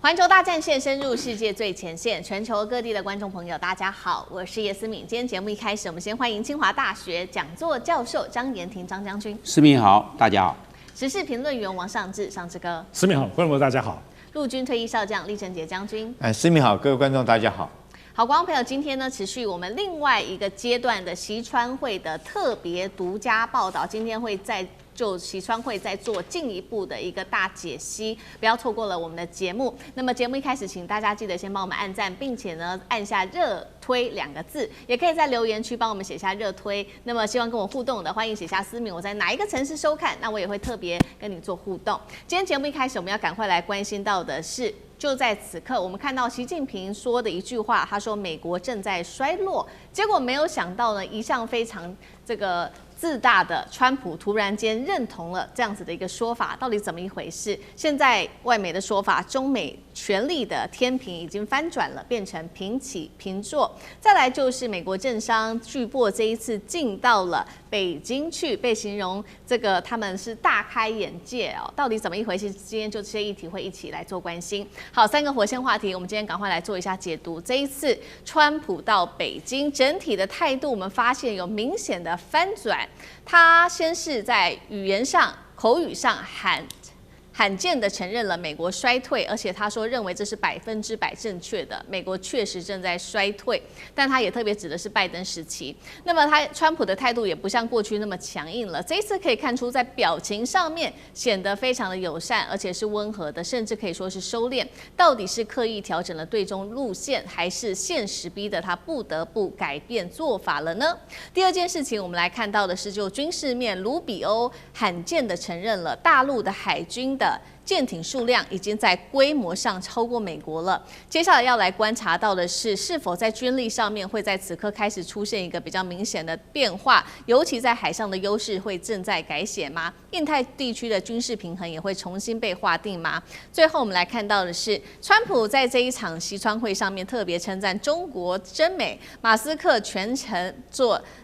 環球大戰線深入世界最前線，全球各地的觀眾朋友，大家好，我是葉思敏。今天節目一開始，我們先歡迎清華大學講座教授張妍婷張將軍。思敏好，大家好。時事評論員王尚志尚志哥。思敏好，觀眾朋友大家好。陸軍退役少將李正傑將軍。思敏好，各位觀眾大家好。好，觀眾朋友，今天呢持續我們另外一個階段的習川會的特別獨家報道，今天會就習川會再做進一步的一個大解析，不要錯過了我們的節目。那麼節目一開始，請大家記得先幫我們按讚，並且呢按下熱推2個字，也可以在留言區幫我們寫下熱推。那麼希望跟我互動的，歡迎寫下思敏我在哪一個城市收看，那我也會特別跟你做互動。今天節目一開始，我們要趕快來關心到的是，就在此刻，我們看到習近平說的一句話，他說美國正在衰落，結果沒有想到呢，一向非常自大的川普突然間認同了這樣子的一個說法，到底怎麼一回事？現在外媒的說法，中美權力的天平已經翻轉了，變成平起平坐。再來就是美國政商巨擘這一次進到了北京去，被形容他們是大開眼界哦，到底怎麼一回事？今天就這些議題會一起來做關心。好，3個火線話題，我們今天趕快來做一下解讀。這一次川普到北京，整體的態度我們發現有明顯的翻轉。他先是在語言上、口語上罕見的承認了美國衰退，而且他說認為這是100%正確的，美國確實正在衰退，但他也特別指的是拜登時期。那麼川普的態度也不像過去那麼強硬了，這一次可以看出在表情上面顯得非常的友善，而且是溫和的，甚至可以說是收斂。到底是刻意調整了對中路線，還是現實逼得他不得不改變做法了呢？第二件事情，我們來看到的是就軍事面，盧比歐罕見的承認了大陸的海軍的艦艇數量已經在規模上超過美國了。接下來要來觀察到的是，是否在軍力上面會在此刻開始出現一個比較明顯的變化，尤其在海上的優勢會正在改寫嗎？印太地區的軍事平衡也會重新被劃定嗎？最後我們來看到的是，川普在這一場習川會上面特別稱讚中國真美，馬斯克全程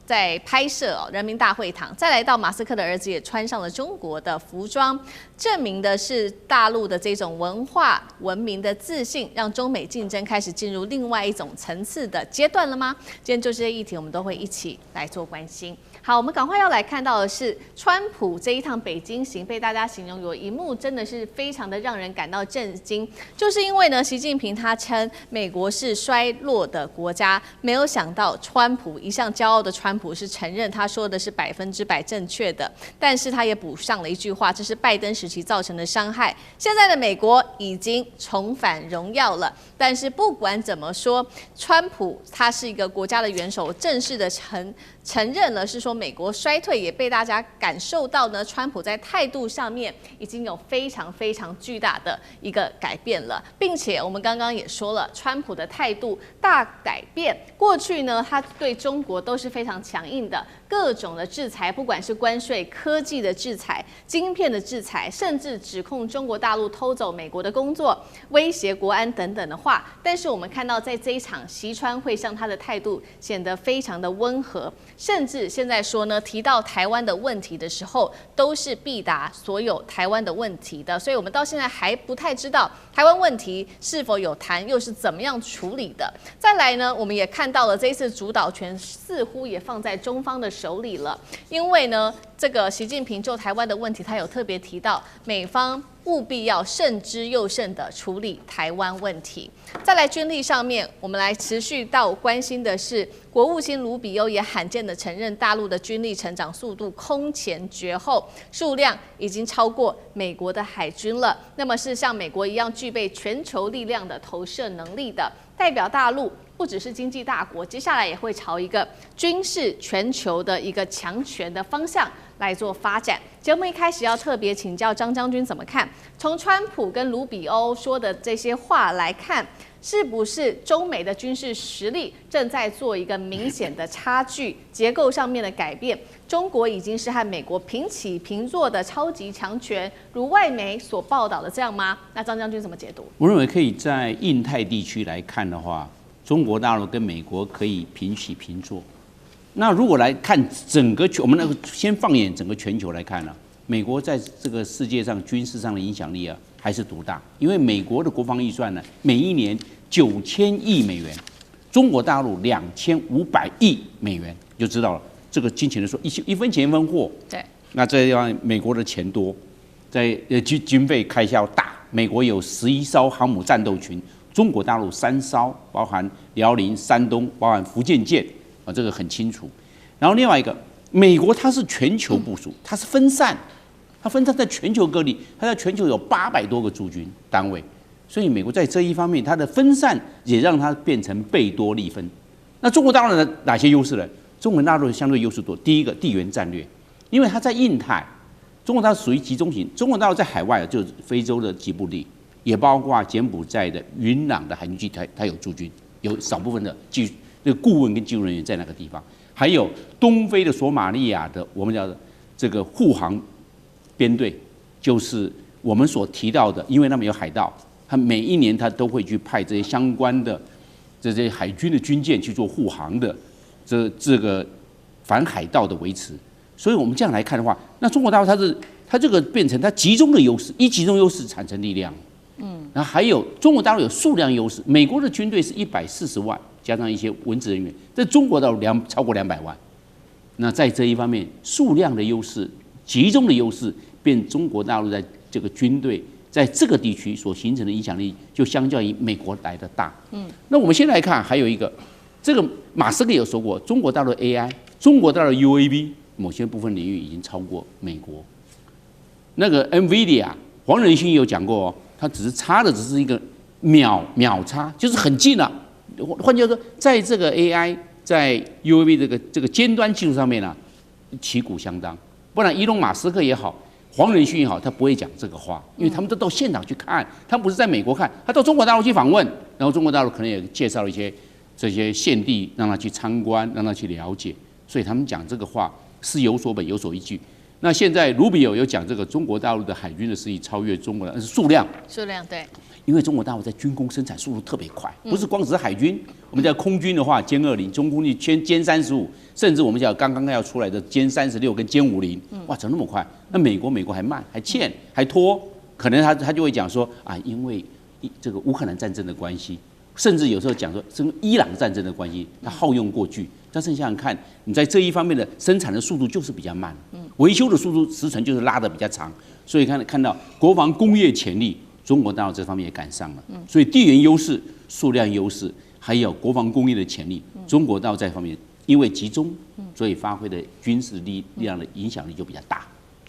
在拍攝人民大會堂，再來到馬斯克的兒子也穿上了中國的服裝，證明的是大陸的這種文化文明的自信，讓中美競爭開始進入另外一種層次的階段了嗎？今天就這些議題，我們都會一起來做關心。好，我們趕快要來看到的是，川普這一趟北京行被大家形容有一幕真的是非常的讓人感到震驚，就是因為呢，習近平他稱美國是衰落的國家，沒有想到川普一向驕傲的川普是承認他說的是100%正確的，但是他也補上了一句話，這是拜登時期造成的傷害。現在的美國已經重返榮耀了，但是不管怎麼說，川普他是一個國家的元首，正式的承認了是說美國衰退，也被大家感受到呢，川普在態度上面已經有非常非常巨大的一個改變了，並且我們剛剛也說了，川普的態度大改變。過去呢，他對中國都是非常強硬的，各種的制裁，不管是關稅、科技的制裁、晶片的制裁，甚至指控中國大陸偷走美國的工作、威脅國安等等的話。但是我們看到，在這一場習川會上，他的態度顯得非常的溫和。甚至現在說呢，提到台灣的問題的時候，都是必答所有台灣的問題的，所以我們到現在還不太知道台灣問題是否有談，又是怎麼樣處理的。再來呢，我們也看到了這一次主導權似乎也放在中方的手裡了，因為呢，這個習近平就台灣的問題，他有特別提到美方務必要慎之又慎地處理台灣問題。再來軍力上面，我們來持續到關心的是，國務卿盧比歐也罕見地承認大陸的軍力成長速度空前絕後，數量已經超過美國的海軍了。那麼是像美國一樣具備全球力量的投射能力的，代表大陸不只是經濟大國，接下來也會朝一個軍事全球的一個強權的方向來做發展。節目一開始要特別請教張將軍怎麼看？從川普跟盧比歐說的這些話來看，是不是中美的軍事實力正在做一個明顯的差距，結構上面的改變？中國已經是和美國平起平坐的超級強權，如外媒所報道的這樣嗎？那張將軍怎麼解讀？我認為可以在印太地區來看的話，中國大陸跟美國可以平起平坐。那如果來看整個我们先放眼整個全球來看呢，美國在這個世界上軍事上的影響力啊，還是獨大，因為美國的國防預算呢，每一年9000億美元，中國大陸2500億美元，就知道了這個金錢的說一分錢一分貨。對，那這地方美國的錢多，在軍費開銷大，美國有11艘航母戰鬥群，中國大陸3艘，包含遼寧、山東，包含福建艦啊，這個很清楚。然後另外一個，美國它是全球部署，它是分散。它分散在全球各地，它在全球有800多個駐軍單位，所以美國在這一方面，它的分散也讓它變成貝多利分。那中國大陸的哪些優勢呢？中國大陸相对優勢多。第一個，地緣戰略，因為它在印太，中國大陸屬於集中型。中國大陸在海外就是非洲的吉布地，也包括柬埔寨的雲朗的海軍基地，它有駐軍，有少部分的顧問跟技術人員在那個地方，還有東非的索馬利亞的我們叫這個護航編隊，就是我們所提到的，因為他們有海盜，他每一年他都會去派這些相關的這些海軍的軍艦去做護航的這個反海盜的維持。所以我們這樣來看的話，那中國大陸它這個變成它集中的優勢，集中優勢產生力量。然後還有中國大陸有數量優勢，美國的軍隊是140萬，加上一些文職人員，在中國大陸超過200萬。那在這一方面，數量的優勢。集中的優勢，變中國大陸在這個軍隊在這個地區所形成的影響力，就相較於美國來的大。那我們先來看，還有一個，這個馬斯克有說過，中國大陸 AI， 中國大陸 UAV， 某些部分領域已經超過美國。那個 NVIDIA， 黃仁勳有講過哦，他只是一個秒差，就是很近了。換句話說，在這個 AI 在 UAV 這個尖端技術上面呢，旗鼓相當。不然，伊隆馬斯克也好，黃仁勳也好，他不會講這個話，因為他們都到現場去看，他不是在美國看，他到中國大陸去訪問，然後中國大陸可能也介紹了一些這些現地，讓他去參觀，讓他去了解，所以他們講這個話是有所本、有所依據。那現在盧比歐有講這個中國大陸的海軍的實力超越中國的，是數量對。因為中國大陸在軍工生產速度特別快，不是光只是海軍，我們在空軍的話，歼20、中空軍歼35，甚至我們講剛剛要出來的殲36跟殲50，哇，怎麼那麼快？那美國還慢，還欠，還拖，可能他就會講說啊，因為這個烏克蘭戰爭的關係，甚至有時候講說這個伊朗戰爭的關係，它耗用過巨。但是你想想看，你在這一方面的生產的速度就是比較慢，維修的速度時程就是拉得比較長，所以看到國防工業潛力。中國大陸這方面也趕上了，所以地缘優勢、數量優勢，還有國防工業的潛力，中國大陸這方面因為集中，所以發揮的軍事力量的影響力就比較大。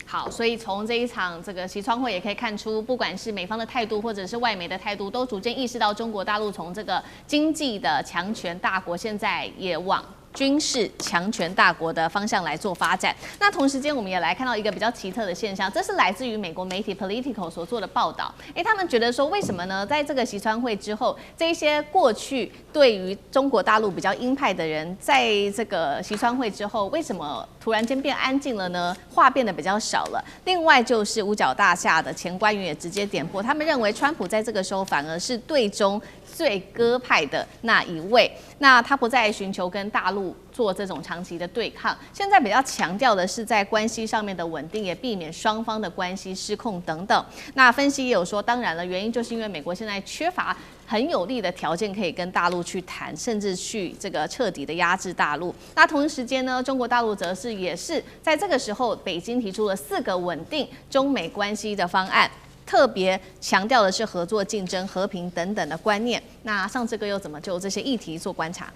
好，所以從這一場這個習川會也可以看出，不管是美方的態度，或者是外媒的態度，都逐漸意識到中國大陸從這個經濟的強權大國，現在也往軍事強權大國的方向來做發展。那同時間，我們也來看到一個比較奇特的現象，這是來自於美國媒體 Politico 所做的報道。他們覺得說，為什麼呢？在這個習川會之後，這一些過去對於中國大陸比較鷹派的人，在這個習川會之後，為什麼突然間變安靜了呢？話變得比較少了。另外就是五角大廈的前官員也直接點破，他們認為川普在這個時候反而是對中最鴿派的那一位，那他不再尋求跟大陸做這種長期的對抗，現在比較強調的是在關係上面的穩定，也避免雙方的關係失控等等。那分析也有說，當然了，原因就是因為美國現在缺乏很有利的條件可以跟大陸去談，甚至去這個徹底的壓制大陸。那同一時間呢，中國大陸則是也是在這個時候，北京提出了4個穩定中美關係的方案。特別強調的是合作、競爭、和平等等的觀念。那上次哥又怎麼就這些議題做觀察？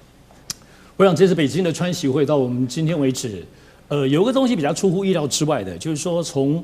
我想這次北京的川習會到我們今天為止，有個東西比較出乎意料之外的，就是說從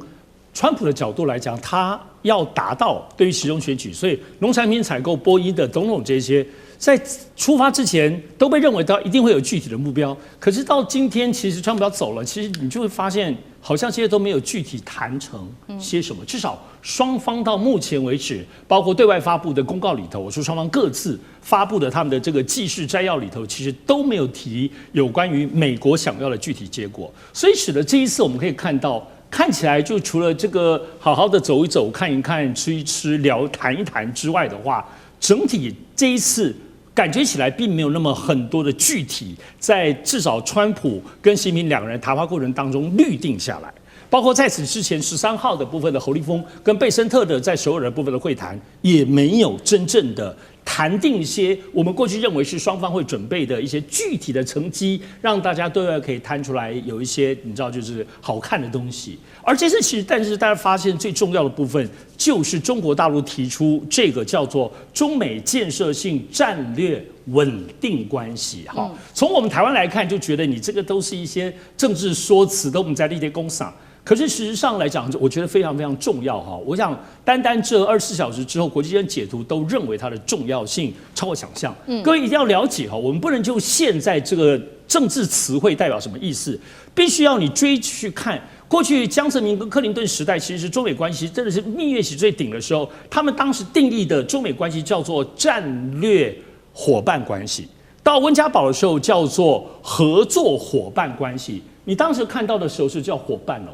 川普的角度來講，他要達到對於期中選舉，所以農產品採購、波音的種種這些，在出發之前都被認為到一定會有具體的目標。可是到今天，其實川普要走了，其實你就會發現，好像這些都沒有具體談成些什麼。至少雙方到目前為止，包括對外發布的公告裡頭，我說雙方各自發布的他們的這個記事摘要裡頭，其實都沒有提有關於美國想要的具體結果。所以使得這一次我們可以看到，看起來就除了這個好好的走一走、看一看、吃一吃、談一談之外的話，整體這一次感覺起來並沒有那麼很多的具體，在至少川普跟習近平兩個人談話過程當中律定下來。包括在此之前13號的部分的侯立峰跟貝森特的在首爾的部分的會談，也沒有真正的談定一些我們過去認為是雙方會準備的一些具體的成績，讓大家對外可以攤出來有一些你知道就是好看的東西。而這次其實，但是大家發現最重要的部分就是中國大陸提出這個叫做中美建設性戰略穩定關係。哈，從我們台灣來看，就覺得你這個都是一些政治說辭，都我們在立些公賞。可是事實上來講，我覺得非常非常重要哈。我想單這24小時之後，國際間解讀都認為它的重要性超過想象。各位一定要了解哈，我們不能就現在這個政治詞彙代表什麼意思，必須要你追去看過去江澤民跟克林頓時代，其實中美關係真的是蜜月期最頂的時候，他們當時定義的中美關係叫做戰略夥伴關係，到溫家寶的時候叫做合作夥伴關係。你當時看到的時候是叫夥伴哦。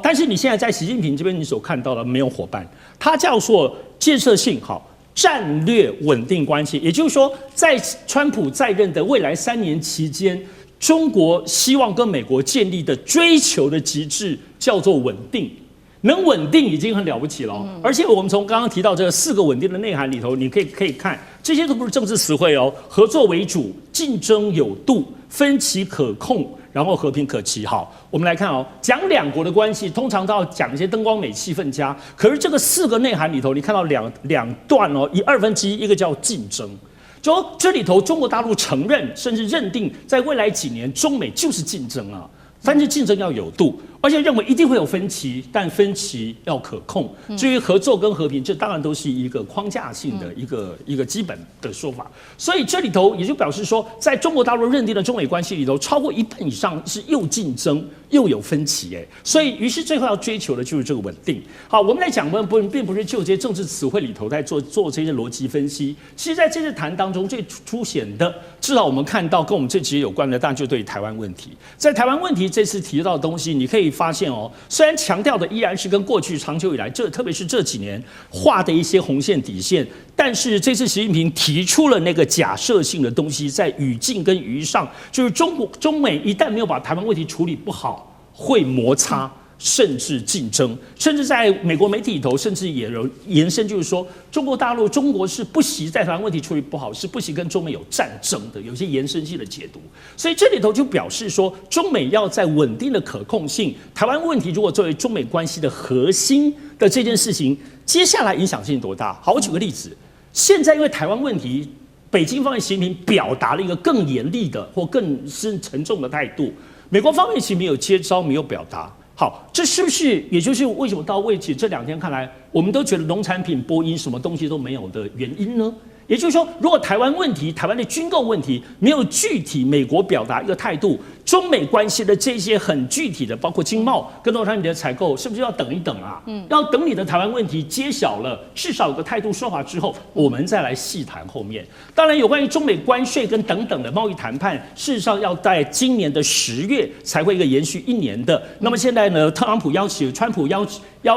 但是你現在在習近平這邊，你所看到的沒有夥伴，它叫做建設性戰略穩定關係。也就是說，在川普在任的未來3年期間，中國希望跟美國建立的追求的極致叫做穩定，能穩定已經很了不起了。而且我們從剛剛提到這4個穩定的內涵裡頭，你可以看，這些都不是政治詞彙哦，合作為主，競爭有度，分歧可控，然後和平可期。好，我們來看哦，講兩國的關係，通常都要講一些燈光美氣氛佳。可是這個4個內涵裡頭，你看到兩段哦，一1/2，一個叫競爭。就這裡頭，中國大陸承認甚至認定，在未來幾年，中美就是競爭啊。但是競爭要有度，而且認為一定會有分歧，但分歧要可控。至於合作跟和平，這當然都是一個框架性的一個基本的說法。所以這裡頭也就表示說，在中國大陸認定的中美關係裡頭，超過1半以上是又競爭又有分歧。所以於是最後要追求的就是這個穩定。好，我們來講，並不是就這些政治詞彙裡頭在做這些邏輯分析。其實在這次談當中，最凸顯的，至少我們看到跟我們這集有關的，當然就對台灣問題。在台灣問題這次提到的東西，你可以發現哦，雖然強調的依然是跟過去長久以來，特別是這幾年畫的一些紅線底線，但是這次習近平提出了那個假設性的東西，在語境跟語義上，就是中美一旦沒有把台灣問題處理不好，會摩擦。甚至競爭，甚至在美國媒體裡頭，甚至也有延伸，就是說，中國是不惜在台灣問題處理不好，是不惜跟中美有戰爭的，有些延伸性的解讀。所以這裡頭就表示說，中美要在穩定的可控性，台灣問題如果作為中美關係的核心的這件事情，接下來影響性多大？好，我舉個例子，現在因為台灣問題，北京方面習近平表達了一個更嚴厲的或更深沉重的態度，美國方面其實沒有接招，沒有表達。好，這是不是也就是為什麼到為止這2天看來，我們都覺得農產品、波音什麼東西都沒有的原因呢？也就是說，如果台灣問題、台灣的軍購問題沒有具體美國表達一個態度，中美關係的這些很具體的，包括經貿跟農產品的採購，是不是要等一等啊？要等你的台灣問題揭曉了，至少有個態度說法之後，我們再來細談後面。當然，有關於中美關稅跟等等的貿易談判，事實上要在今年的10月才會一個延續1年的。那麼現在呢，川普邀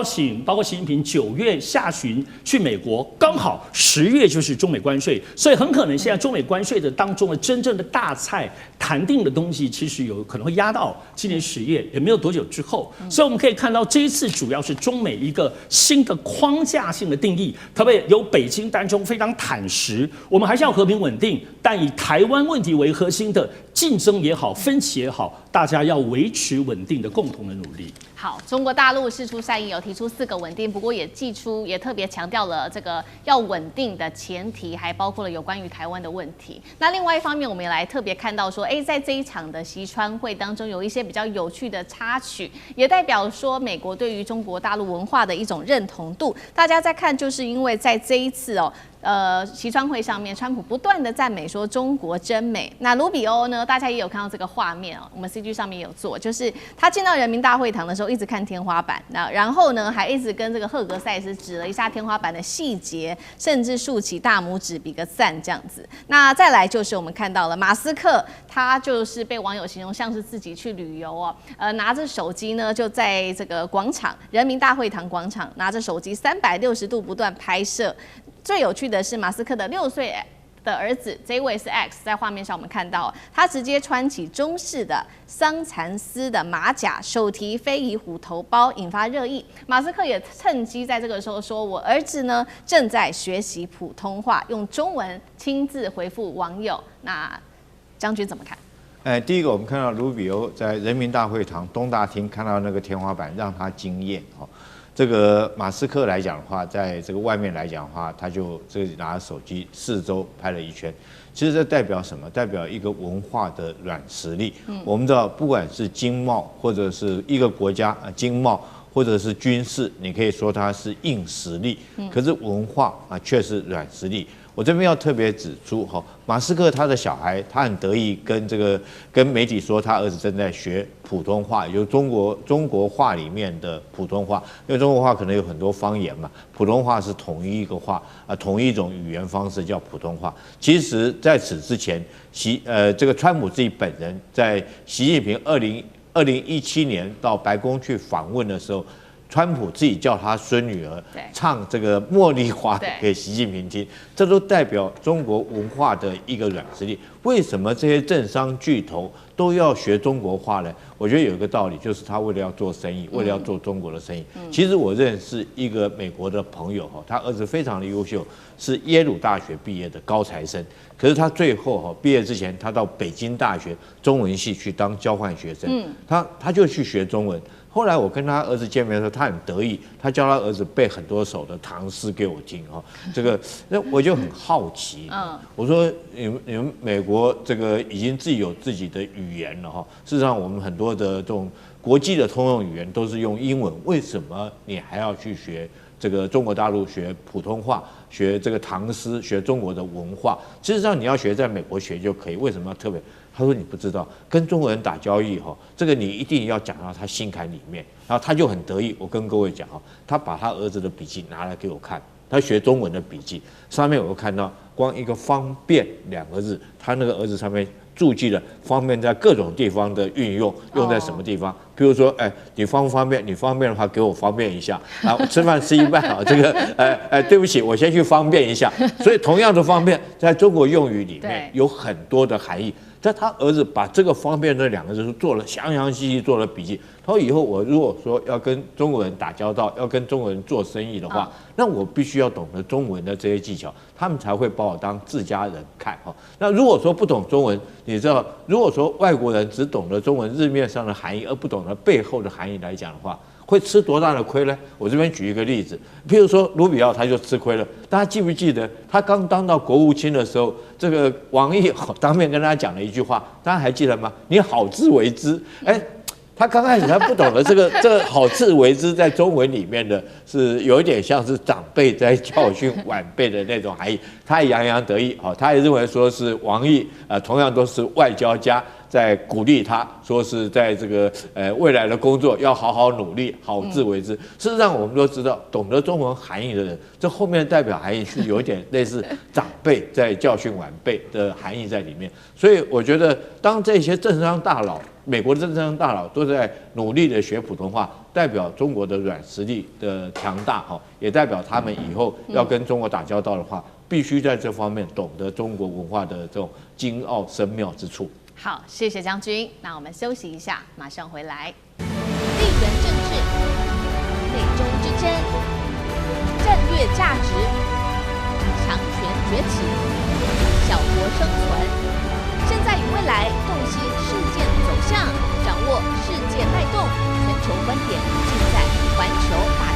請，包括習近平9月下旬去美國，剛好10月就是中美關稅，所以很可能現在中美關稅的當中的真正的大菜談定的東西，其實有可能會壓到今年10月，也沒有多久之後。所以我們可以看到，這一次主要是中美一個新的框架性的定義，特別由北京當中非常坦實，我們還是要和平穩定，但以台灣問題為核心的競爭也好，分歧也好，大家要維持穩定的共同的努力。好，中國大陸釋出善意，有提出4個穩定，不過也特別強調了這個要穩定的前提，還包括了有關於台灣的問題。那另外一方面，我們也來特別看到說，在這一場的習川會當中，有一些比較有趣的插曲，也代表說美國對於中國大陸文化的一種認同度。大家在看，就是因為在這一次習川會上面，川普不斷的讚美說中國真美。那盧比歐呢，大家也有看到這個畫面我們 CG 上面也有做，就是他進到人民大會堂的時候，一直看天花板，然後呢，還一直跟這個赫格塞斯指了一下天花板的細節，甚至豎起大拇指比個讚這樣子。那再來就是我們看到了馬斯克，他就是被網友形容像是自己去旅遊拿着手機呢，就在這個廣場人民大會堂廣場拿着手機360度不斷拍攝。最有趣的是，馬斯克的6歲的兒子，這一位是 X， 在畫面上我們看到，他直接穿起中式的桑蠶絲的馬甲，手提非遺虎頭包，引發熱議。馬斯克也趁機在這個時候說：“我兒子呢正在學習普通話，用中文親自回復網友。”那將軍怎麼看？第一個我們看到盧比歐在人民大會堂東大廳看到那個天花板，讓他驚豔哦。這個馬斯克來講的話，在這個外面來講的話，他就這個拿着手機四周拍了一圈。其實這代表什麼？代表一個文化的軟實力。我們知道，不管是經貿或者是一個國家經貿或者是軍事，你可以說它是硬實力，可是文化卻是軟實力。我這邊要特別指出哈，馬斯克他的小孩，他很得意跟媒體說，他兒子正在學普通話，也就是中國話裡面的普通話。因為中國話可能有很多方言嘛，普通話是統一一個話同一種語言方式叫普通話。其實在此之前，這個川普自己本人在習近平2017年到白宮去訪問的時候，川普自己叫他孫女兒唱這個茉莉花給習近平聽，這都代表中國文化的一個軟實力。為什麼這些政商巨頭都要學中國話呢？我覺得有一個道理，就是他為了要做生意，為了要做中國的生意。其實我認識一個美國的朋友哈，他兒子非常的優秀，是耶魯大學畢業的高材生。可是他最後哈畢業之前，他到北京大學中文系去當交換學生，他就去學中文。後來我跟他兒子見面的時候，他很得意，他教他兒子背很多首的唐詩給我聽哈。這個那我就很好奇，我說你們美國這個已經自己有自己的語言了哈。事實上，我们很多的这種國際的通用語言都是用英文，為什麼你還要去學這個中國大陸學普通話，學這個唐詩，學中國的文化？事實上，你要學在美國學就可以，為什麼要特別？他說你不知道，跟中國人打交易哈，這個你一定要講到他心坎裡面。然後他就很得意，我跟各位講哈，他把他兒子的筆記拿來給我看，他學中文的筆記，上面我就看到光一個方便兩個字，他那個兒子上面注記了方便在各種地方的運用，用在什麼地方？比如說，你方不方便？你方便的話，給我方便一下啊！吃飯吃一半啊，這個，對不起，我先去方便一下。所以同樣的方便，在中國用語裡面有很多的含義。但他兒子把這個方便這兩個字做了詳詳細細做了筆記。他說以後我如果說要跟中國人打交道，要跟中國人做生意的話，那我必須要懂得中文的這些技巧，他們才會把我當自家人看哈。那如果說不懂中文，你知道，如果說外國人只懂得中文字面上的含義，而不懂得背後的含義來講的話，會吃多大的虧呢？我這邊舉一個例子，譬如說盧比奧他就吃虧了。大家記不記得他剛當到國務卿的時候，這個王毅當面跟他講了一句話，大家還記得嗎？你好自為之。他剛開始他不懂得這個好自為之在中文裡面的是有一點像是長輩在教訓晚輩的那種含義，他也洋洋得意，他也認為說是王毅同樣都是外交家，在鼓勵他，說是在這個未來的工作要好好努力，好自為之。事實上，我們都知道，懂得中文含義的人，這後面的代表含義是有一點類似長輩在教訓晚輩的含義在裡面。所以，我覺得當這些政商大佬，美國的政商大佬都在努力的學普通話，代表中國的軟實力的強大哈，也代表他們以後要跟中國打交道的話，必須在這方面懂得中國文化的這種精奧深妙之處。好，謝謝將軍。那我們休息一下，馬上回來。地緣政治、美中之爭、戰略價值、強權崛起、小國生存，現在與未來洞悉事件走向，掌握世界脈動，全球觀點盡在環球大